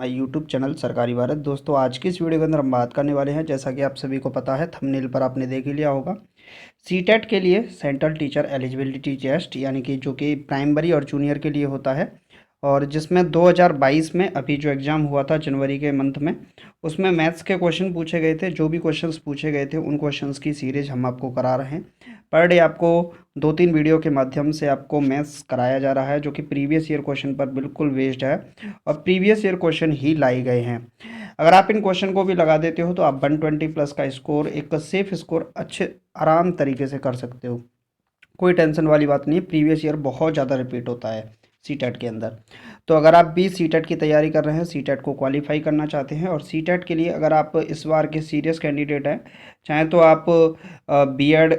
My YouTube channel सरकारी भारत। दोस्तों, आज की इस वीडियो के अंदर हम बात करने वाले हैं, जैसा कि आप सभी को पता है, थंबनेल पर आपने देख ही लिया होगा, सीटेट के लिए सेंट्रल टीचर एलिजिबिलिटी टेस्ट, यानी कि जो कि प्राइमरी और जूनियर के लिए होता है, और जिसमें 2022 में अभी जो एग्ज़ाम हुआ था जनवरी के मंथ में, उसमें मैथ्स के क्वेश्चन पूछे गए थे। जो भी क्वेश्चंस पूछे गए थे उन क्वेश्चंस की सीरीज हम आपको करा रहे हैं। पर डे आपको 2-3 वीडियो के माध्यम से आपको मैथ्स कराया जा रहा है, जो कि प्रीवियस ईयर क्वेश्चन पर बिल्कुल बेस्ड है और प्रीवियस ईयर क्वेश्चन ही लाए गए हैं। अगर आप इन क्वेश्चन को भी लगा देते हो तो आप 120 प्लस का स्कोर, एक सेफ स्कोर, अच्छे आराम तरीके से कर सकते हो। कोई टेंशन वाली बात नहीं है। प्रीवियस ईयर बहुत ज़्यादा रिपीट होता है सीटेट के अंदर। तो अगर आप भी सीटेट की तैयारी कर रहे हैं, सीटेट को क्वालिफाई करना चाहते हैं, और सीटेट के लिए अगर आप इस बार के सीरियस कैंडिडेट हैं, चाहे तो आप बीएड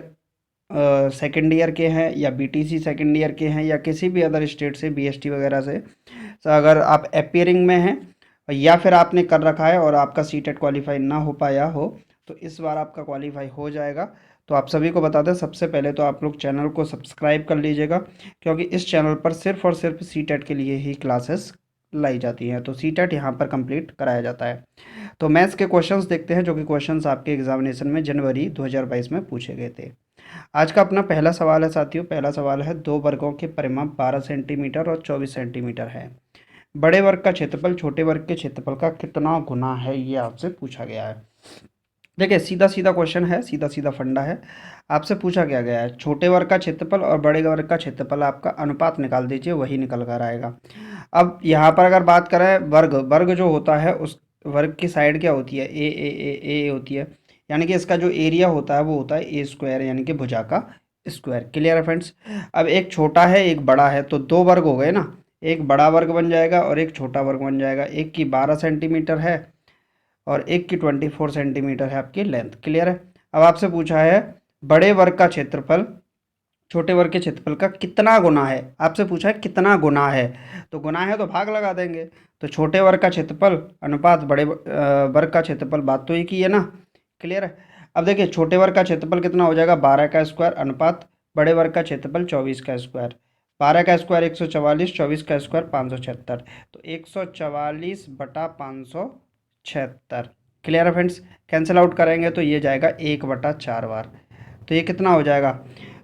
सेकेंड ईयर के हैं या बीटीसी सेकेंड ईयर के हैं या किसी भी अदर स्टेट से, बीएसटी वगैरह से, तो अगर आप अपियरिंग में हैं या फिर आपने कर रखा है और आपका सीटेट क्वालिफाई ना हो पाया हो, तो इस बार आपका क्वालिफाई हो जाएगा। तो आप सभी को बता दें, सबसे पहले तो आप लोग चैनल को सब्सक्राइब कर लीजिएगा, क्योंकि इस चैनल पर सिर्फ और सिर्फ सीटेट के लिए ही क्लासेस लाई जाती हैं। तो सीटेट यहाँ पर कंप्लीट कराया जाता है। तो मैथ्स के क्वेश्चंस देखते हैं, जो कि क्वेश्चंस आपके एग्जामिनेशन में जनवरी 2022 में पूछे गए थे। आज का अपना पहला सवाल है साथियों। पहला सवाल है, दो वर्गों के परिमाप 12 सेंटीमीटर और 24 सेंटीमीटर है। बड़े वर्ग का क्षेत्रफल छोटे वर्ग के क्षेत्रफल का कितना गुना है, ये आपसे पूछा गया है। देखिए, सीधा सीधा क्वेश्चन है, सीधा सीधा फंडा है। आपसे पूछा क्या गया है, छोटे वर्ग का क्षेत्रफल और बड़े वर्ग का क्षेत्रफल, आपका अनुपात निकाल दीजिए, वही निकल कर आएगा। अब यहाँ पर अगर बात करें, वर्ग वर्ग जो होता है, उस वर्ग की साइड क्या होती है, ए होती है, यानी कि इसका जो एरिया होता है वो होता है ए स्क्वायर, यानी कि भुजा का स्क्वायर। क्लियर है फ्रेंड्स। अब एक छोटा है एक बड़ा है, तो दो वर्ग हो गए ना, एक बड़ा वर्ग बन जाएगा और एक छोटा वर्ग बन जाएगा। एक की 12 सेंटीमीटर है और एक की 24 सेंटीमीटर है आपकी लेंथ। क्लियर है। अब आपसे पूछा है, बड़े वर्ग का क्षेत्रफल छोटे वर्ग के क्षेत्रफल का कितना गुना है। आपसे पूछा है कितना गुना है, तो गुना है तो भाग लगा देंगे। तो छोटे वर्ग का क्षेत्रफल अनुपात बड़े वर्ग का क्षेत्रफल, बात तो एक ही है ना। क्लियर है। अब देखिए, छोटे वर्ग का क्षेत्रफल कितना हो जाएगा, 12 का स्क्वायर, अनुपात बड़े वर्ग का क्षेत्रफल 24 का स्क्वायर। 12 का स्क्वायर 144, 24 का स्क्वायर 576, तो 144/576। क्लियर है फ्रेंड्स। कैंसिल आउट करेंगे तो ये जाएगा 1/4 बार। तो ये कितना हो जाएगा,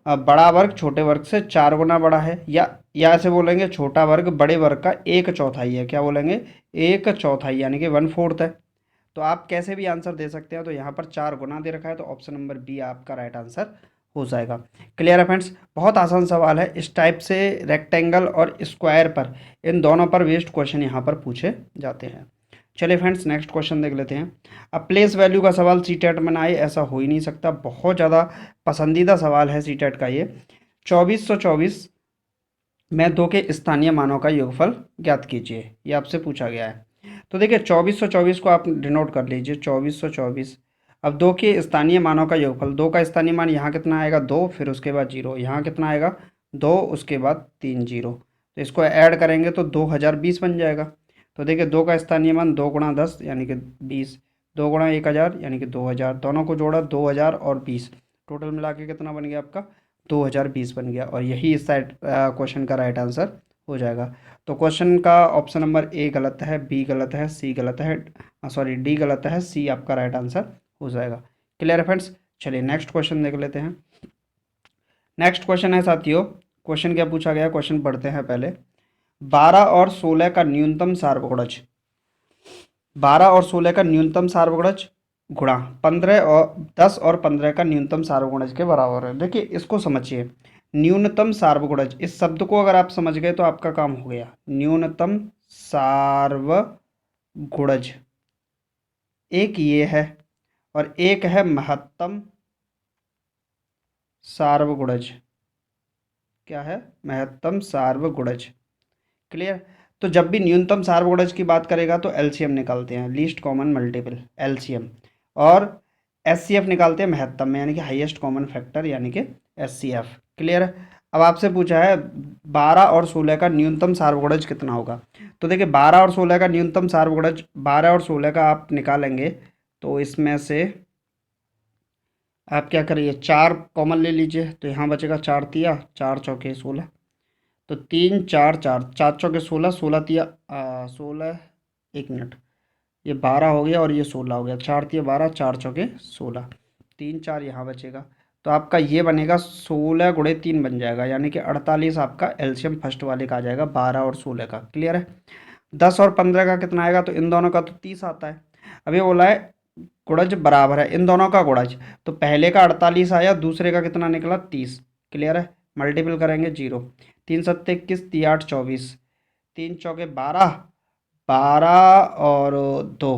बड़ा वर्ग छोटे वर्ग से 4 गुना बड़ा है, या ऐसे बोलेंगे, छोटा वर्ग बड़े वर्ग का 1/4 है। क्या बोलेंगे, 1/4, यानी कि 1/4 है। तो आप कैसे भी आंसर दे सकते हैं। तो यहाँ पर 4 गुना दे रखा है, तो ऑप्शन नंबर बी आपका राइट आंसर हो जाएगा। क्लियर है फ्रेंड्स। बहुत आसान सवाल है। इस टाइप से रेक्टेंगल और स्क्वायर पर, इन दोनों पर बेस्ड क्वेश्चन यहाँ पर पूछे जाते हैं। चलिए फ्रेंड्स, नेक्स्ट क्वेश्चन देख लेते हैं। अब प्लेस वैल्यू का सवाल सीटेट में ना आए, ऐसा हो ही नहीं सकता। बहुत ज़्यादा पसंदीदा सवाल है सीटेट का ये। 2424 में दो के स्थानीय मानों का योगफल ज्ञात कीजिए, ये आपसे पूछा गया है। तो देखिए, 2424 को आप डिनोट कर लीजिए, 2424। अब दो के स्थानीय मानों का योगफल, दो का स्थानीय मान यहाँ कितना आएगा, दो, फिर उसके बाद जीरो, यहाँ कितना आएगा, दो, उसके बाद 3 जीरो। तो इसको ऐड करेंगे तो 2020 बन जाएगा। तो देखिए, दो का स्थानीय मान 2 गुणा 10 यानी कि 20, 2 गुणा 1000 यानी कि 2000, दोनों को जोड़ा 2000 और 20, टोटल मिला के कितना बन गया आपका, 2020 बन गया। और यही इस साइड क्वेश्चन का राइट आंसर हो जाएगा। तो क्वेश्चन का ऑप्शन नंबर ए गलत है, बी गलत है, सी गलत है, सॉरी डी गलत है, सी आपका राइट आंसर हो जाएगा। क्लियर है फ्रेंड्स। चलिए नेक्स्ट क्वेश्चन देख लेते हैं। नेक्स्ट क्वेश्चन है साथियों, क्वेश्चन क्या पूछा गया, क्वेश्चन पढ़ते हैं पहले। 12 और 16 का न्यूनतम सार्वगुणज, 12 और 16 का न्यूनतम सार्वगुणज गुणा 15 और 10 और 15 का न्यूनतम सार्वगुणज के बराबर है। देखिए, इसको समझिए, न्यूनतम सार्वगुणज, इस शब्द को अगर आप समझ गए तो आपका काम हो गया। न्यूनतम सार्वगुणज, एक ये है और एक है महत्तम सार्वगुणज। क्या है, महत्तम सार्वगुणज। क्लियर। तो जब भी न्यूनतम सार्वगुणज की बात करेगा तो एलसीएम निकालते हैं, लीस्ट कॉमन मल्टीपल, एलसीएम, और एचसीएफ निकालते हैं महत्तम में, यानी कि हाईएस्ट कॉमन फैक्टर, यानी कि एचसीएफ। क्लियर है। अब आपसे पूछा है 12 और 16 का न्यूनतम सार्वगुणज कितना होगा। तो देखिए, 12 और 16 का न्यूनतम सार्वगुणज, 12 और 16 का आप निकालेंगे तो इसमें से आप क्या करिए, 4 कॉमन ले लीजिए, तो यहाँ बचेगा 4 तिया 4 चौके 16, तो 3 4 4, 4 चौके 16, 16 तिया 16, एक मिनट, ये 12 हो गया और ये 16 हो गया, 4 तिया 12, 4 चौके 16, 3 4 यहाँ बचेगा। तो आपका ये बनेगा 16 गुणे 3 बन जाएगा, यानी कि 48 आपका एलसीएम फर्स्ट वाले का आ जाएगा, 12 और 16 का। क्लियर है। 10 और 15 का कितना आएगा, तो इन दोनों का तो 30 आता है। अब ये बोला है गुणज बराबर है इन दोनों का गुणज, तो पहले का 48 आया, दूसरे का कितना निकला 30। क्लियर है। मल्टीपल करेंगे 0, 3 सत्ते 21, 3 8 24, 3 चौके 12, 12 और 2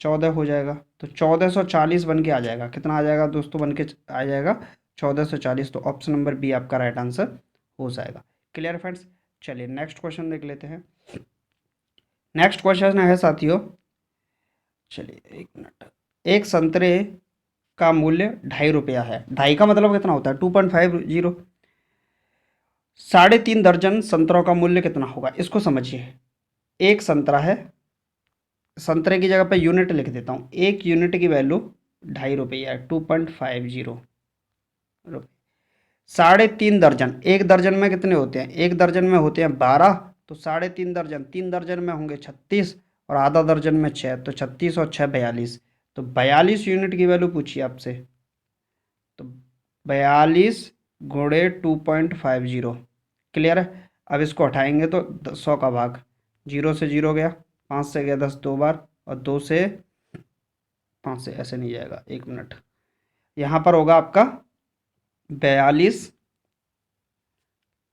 14 हो जाएगा। तो 1440 बन के आ जाएगा। कितना आ जाएगा दोस्तों, बन के आ जाएगा 1440। तो ऑप्शन नंबर बी आपका राइट आंसर हो जाएगा। Clear friends. चलिए नेक्स्ट क्वेश्चन देख लेते हैं। नेक्स्ट क्वेश्चन है साथियों, चलिए एक मिनट, एक संतरे का मूल्य ₹2.5 है। ढाई का मतलब कितना होता है, 2.50। 3.5 दर्जन संतरों का मूल्य कितना होगा, इसको समझिए। एक संतरा है, संतरे की जगह पे यूनिट लिख देता हूँ, एक यूनिट की वैल्यू ₹2.5 है, 2.50 रुपये। 3.5 दर्जन, एक दर्जन में कितने होते हैं, एक दर्जन में होते हैं 12, तो 3.5 दर्जन, 3 दर्जन में होंगे 36, और आधा दर्जन में 6, तो 36 और 6 42, तो 42 यूनिट की वैल्यू पूछिए आपसे। तो 42 गुणे 2.50। क्लियर है। अब इसको हटाएंगे तो 100 का भाग, 0 से 0 गया, 5 से गया 10 दो बार, और 2 से 5 से ऐसे नहीं जाएगा, एक मिनट, यहाँ पर होगा आपका 42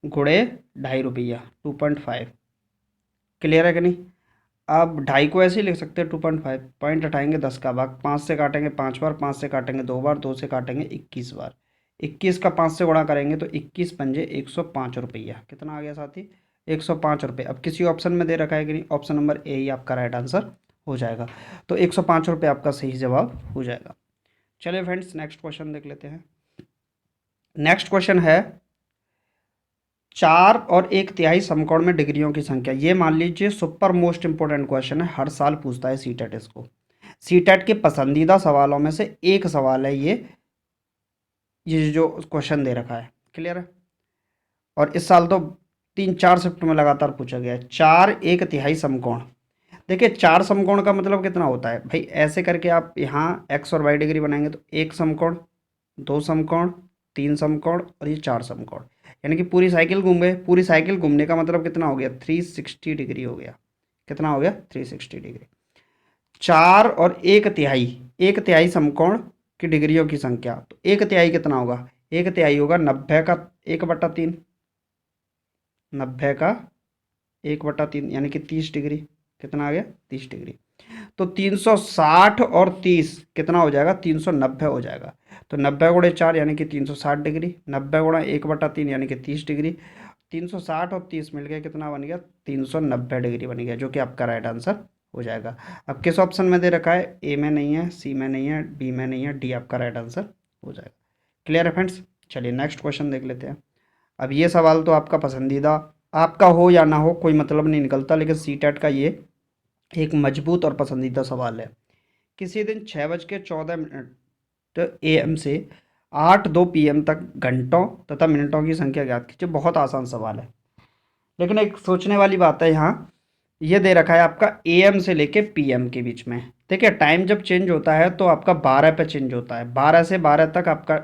गुणे ₹2.5, 2.5। क्लियर है कि नहीं। अब ढाई को ऐसे ही लिख सकते हैं 2.5, पॉइंट हटाएंगे 10 का भाग, 5 से काटेंगे 5 बार, 5 से काटेंगे 2 बार, 2 से काटेंगे 21 बार, 21 का 5 से गुणा करेंगे तो 21 पंजे 105 रुपया। कितना आ गया साथी, 105 रुपये। अब किसी ऑप्शन में दे रखा है कि नहीं, ऑप्शन नंबर ए ही आपका राइट आंसर हो जाएगा। तो 105 रुपये आपका सही जवाब हो जाएगा। चलिए फ्रेंड्स नेक्स्ट क्वेश्चन देख लेते हैं। नेक्स्ट क्वेश्चन है, 4 और 1 तिहाई समकोण में डिग्रियों की संख्या। ये मान लीजिए सुपर मोस्ट इंपोर्टेंट क्वेश्चन है, हर साल पूछता है सीटेट इसको। सीटेट के पसंदीदा सवालों में से एक सवाल है ये जो क्वेश्चन दे रखा है। क्लियर है। और इस साल तो 3 4 शिफ्ट में लगातार पूछा गया है। 4 1 तिहाई समकोण। देखिए 4 समकोण का मतलब कितना होता है भाई, ऐसे करके आप यहाँ एक्स और वाई डिग्री बनाएंगे तो 1 समकोण, 2 समकोण, 3 समकोण, और ये 4 समकोण, यानी कि पूरी साइकिल घूम गए। पूरी साइकिल घूमने का मतलब कितना हो गया, 360 डिग्री हो गया। कितना हो गया, 360 डिग्री। 4 और 1 तिहाई, 1 तिहाई समकोण की डिग्रियों की संख्या। तो 1 तिहाई कितना होगा, 1 तिहाई होगा 90 का 1/3, 90 का 1/3 यानी कि 30 डिग्री। कितना आ गया, 30 डिग्री। तो 360 और 30 कितना हो जाएगा, 390 हो जाएगा। तो 90 गुणे 4 यानी कि 360 डिग्री, 90 गुणा 1/3 यानी कि 30 डिग्री। 360 और 30 मिल गया, कितना बन गया, 390 डिग्री बन गया, जो कि आपका राइट आंसर हो जाएगा। अब किस ऑप्शन में दे रखा है, ए में नहीं है, सी में नहीं है, बी में नहीं है, डी आपका राइट आंसर हो जाएगा। क्लियर है फ्रेंड्स। चलिए नेक्स्ट क्वेश्चन देख लेते हैं। अब ये सवाल तो आपका पसंदीदा, आपका हो या ना हो कोई मतलब नहीं निकलता, लेकिन सीटेट का ये एक मजबूत और पसंदीदा सवाल है। किसी दिन 6:14 AM से 8:02 PM तक घंटों तथा मिनटों की संख्या ज्ञात कीजिए। बहुत आसान सवाल है, लेकिन एक सोचने वाली बात है यहाँ। ये दे रखा है आपका AM से लेके PM के बीच में। देखिए टाइम जब चेंज होता है तो आपका 12 पे चेंज होता है, 12 से 12 तक आपका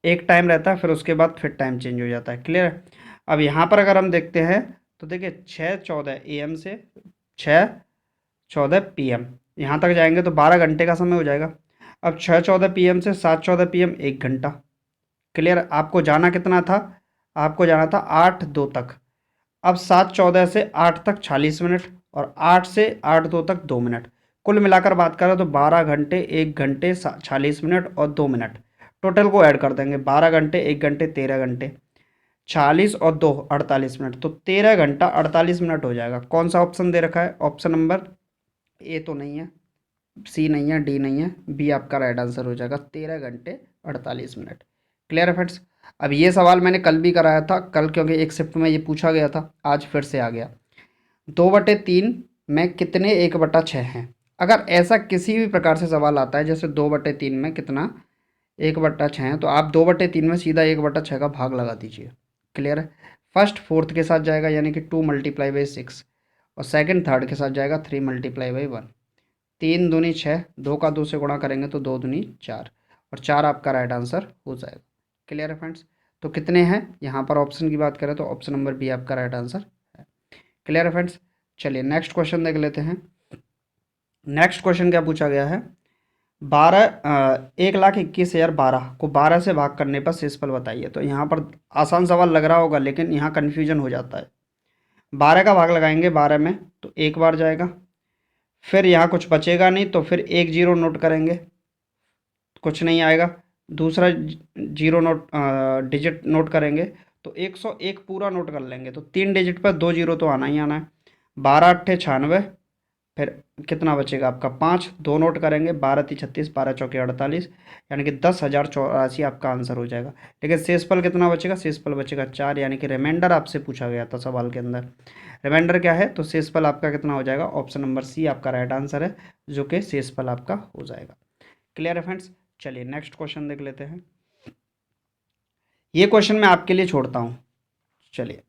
एक टाइम रहता है, फिर उसके बाद फिर टाइम चेंज हो जाता है। क्लियर है। अब यहाँ पर अगर हम देखते हैं तो देखिए 6:14 AM से 6:14 PM, यहाँ तक जाएंगे तो 12 घंटे का समय हो जाएगा। अब 6:14 PM से 7:14 PM 1 घंटा। क्लियर। आपको जाना कितना था, आपको जाना था 8:02 तक। अब 7:14 से 8 तक 40 मिनट, और 8 से 8:02 तक 2 मिनट। कुल मिलाकर बात करें तो 12 घंटे 1 घंटे 40 मिनट और 2 मिनट। टोटल को ऐड कर देंगे, 12 घंटे 1 घंटे 13 घंटे, 40 और 2 48 मिनट, तो 13 घंटा 48 मिनट हो जाएगा। कौन सा ऑप्शन दे रखा है, ऑप्शन नंबर ए तो नहीं है, सी नहीं है, डी नहीं है, बी आपका राइट आंसर हो जाएगा, 13 घंटे 48 मिनट। क्लियर है फ्रेंड्स। अब ये सवाल मैंने कल भी कराया था, कल क्योंकि एक शिफ्ट में ये पूछा गया था, आज फिर से आ गया। 2/3 में कितने 1/6 हैं। अगर ऐसा किसी भी प्रकार से सवाल आता है, जैसे 2/3 में कितना 1/6 है, तो आप 2/3 में सीधा 1/6 का भाग लगा दीजिए। क्लियर है। फर्स्ट फोर्थ के साथ जाएगा, यानी कि 2 × 6, और सेकंड थर्ड के साथ जाएगा 3 × 1। 3 दूनी 6, 2 का 2 से गुणा करेंगे तो 2 दूनी 4, और 4 आपका राइट आंसर हो जाएगा। क्लियर है फ्रेंड्स? तो कितने हैं यहाँ पर ऑप्शन की बात करें तो ऑप्शन नंबर बी आपका राइट आंसर है। क्लियर है फ्रेंड्स? चलिए नेक्स्ट क्वेश्चन देख लेते हैं। नेक्स्ट क्वेश्चन क्या पूछा गया है, 1,21,012 को 12 से भाग करने पर शेषफल बताइए। तो यहाँ पर आसान सवाल लग रहा होगा, लेकिन यहाँ कन्फ्यूजन हो जाता है। 12 का भाग लगाएंगे 12 में तो एक बार जाएगा, फिर यहाँ कुछ बचेगा नहीं तो फिर एक जीरो नोट करेंगे, कुछ नहीं आएगा। दूसरा जीरो नोट डिजिट नोट करेंगे तो 101 पूरा नोट कर लेंगे, तो 3 डिजिट पर 2 जीरो तो आना ही आना है। 12 × 8 = 96, फिर कितना बचेगा आपका 5, 2 नोट करेंगे, 12 × 3 = 36, 12 × 4 = 48, यानी कि 10,084 आपका आंसर हो जाएगा। लेकिन शेषफल कितना बचेगा, शेषफल बचेगा 4, यानी कि रिमाइंडर आपसे पूछा गया था सवाल के अंदर। रिमाइंडर क्या है, तो शेषफल आपका कितना हो जाएगा, ऑप्शन नंबर सी आपका राइट आंसर है, जो कि शेषफल आपका हो जाएगा। क्लियर है फ्रेंड्स? चलिए नेक्स्ट क्वेश्चन देख लेते हैं। ये क्वेश्चन मैं आपके लिए छोड़ता हूँ, चलिए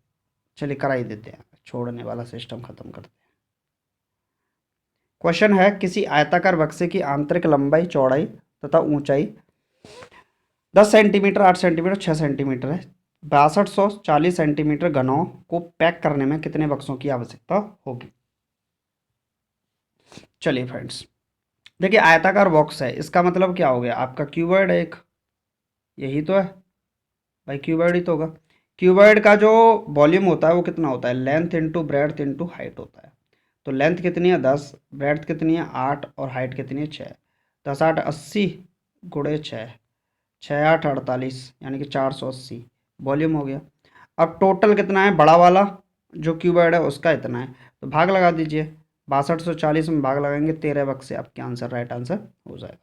चलिए करा ही देते हैं, छोड़ने वाला सिस्टम खत्म करते हैं। क्वेश्चन है, किसी आयताकार बक्से की आंतरिक लंबाई, चौड़ाई तथा ऊंचाई 10 सेंटीमीटर, 8 सेंटीमीटर, 6 सेंटीमीटर है। 6240 सेंटीमीटर घनों को पैक करने में कितने बक्सों की आवश्यकता होगी? चलिए फ्रेंड्स, देखिए आयताकार बॉक्स है, इसका मतलब क्या हो गया, आपका क्यूबॉइड है एक, यही तो है भाई, क्यूबॉइड ही तो होगा। क्यूबॉइड का जो वॉल्यूम होता है वो कितना होता है, length into breadth into height होता है। तो लेंथ कितनी है 10, ब्रेड्थ कितनी है 8, और हाइट कितनी है 6। 10 8 80 गुणे 6, 6 8 48, यानी कि 480 वॉल्यूम हो गया। अब टोटल कितना है, बड़ा वाला जो क्यूबॉइड है उसका इतना है, तो भाग लगा दीजिए। 6240 में भाग लगाएंगे 13 बक्से, आपके आंसर राइट आंसर हो जाएगा।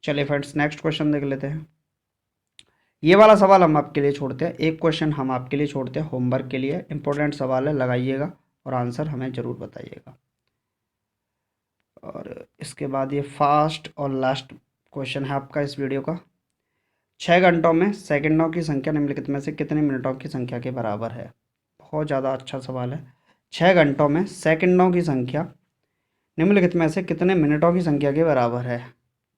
चलिए फ्रेंड्स नेक्स्ट क्वेश्चन देख लेते हैं। ये वाला सवाल हम आपके लिए छोड़ते हैं, एक क्वेश्चन हम आपके लिए छोड़ते हैं होमवर्क के लिए, इंपॉर्टेंट सवाल है, लगाइएगा और आंसर हमें ज़रूर बताइएगा। और इसके बाद ये फास्ट और लास्ट क्वेश्चन है आपका इस वीडियो का। 6 घंटों में सेकंडों की संख्या निम्नलिखित में से कितने मिनटों की संख्या के बराबर है? बहुत ज़्यादा अच्छा सवाल है। 6 घंटों में सेकंडों की संख्या निम्नलिखित में से कितने मिनटों की संख्या के बराबर है?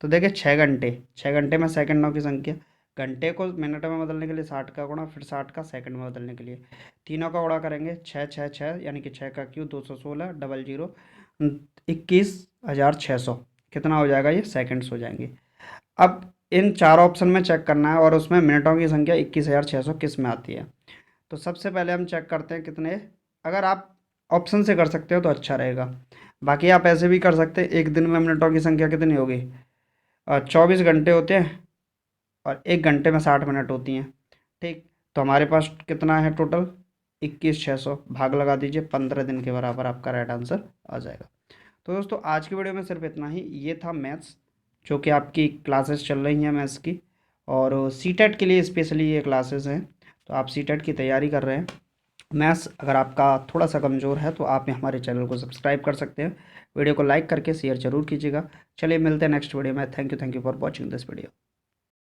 तो देखिए 6 घंटे में सेकंडों की संख्या, घंटे को मिनट में बदलने के लिए 60 का गुणा, फिर 60 का सेकंड में बदलने के लिए तीनों का गुणा करेंगे, 6 6 6, यानी कि 6 का क्यू 216, डबल जीरो 21,600, कितना हो जाएगा, ये सेकंड्स हो जाएंगे। अब इन चार ऑप्शन में चेक करना है और उसमें मिनटों की संख्या 21,600 किस में आती है। तो सबसे पहले हम चेक करते हैं कितने, अगर आप ऑप्शन से कर सकते हो तो अच्छा रहेगा, बाकी आप ऐसे भी कर सकते हैं। एक दिन में मिनटों की संख्या कितनी होगी, 24 घंटे होते हैं और 1 घंटे में 60 मिनट होती हैं, ठीक। तो हमारे पास कितना है टोटल, 21,600, भाग लगा दीजिए, 15 दिन के बराबर आपका राइट आंसर आ जाएगा। तो दोस्तों आज की वीडियो में सिर्फ इतना ही। ये था मैथ्स, जो कि आपकी क्लासेस चल रही हैं मैथ्स की, और सीटेट के लिए स्पेशली ये क्लासेस हैं। तो आप सीटेट की तैयारी कर रहे हैं, मैथ्स अगर आपका थोड़ा सा कमज़ोर है तो आप हमारे चैनल को सब्सक्राइब कर सकते हैं। वीडियो को लाइक करके शेयर जरूर कीजिएगा। चलिए मिलते हैं नेक्स्ट वीडियो में। Thank you for watching this video.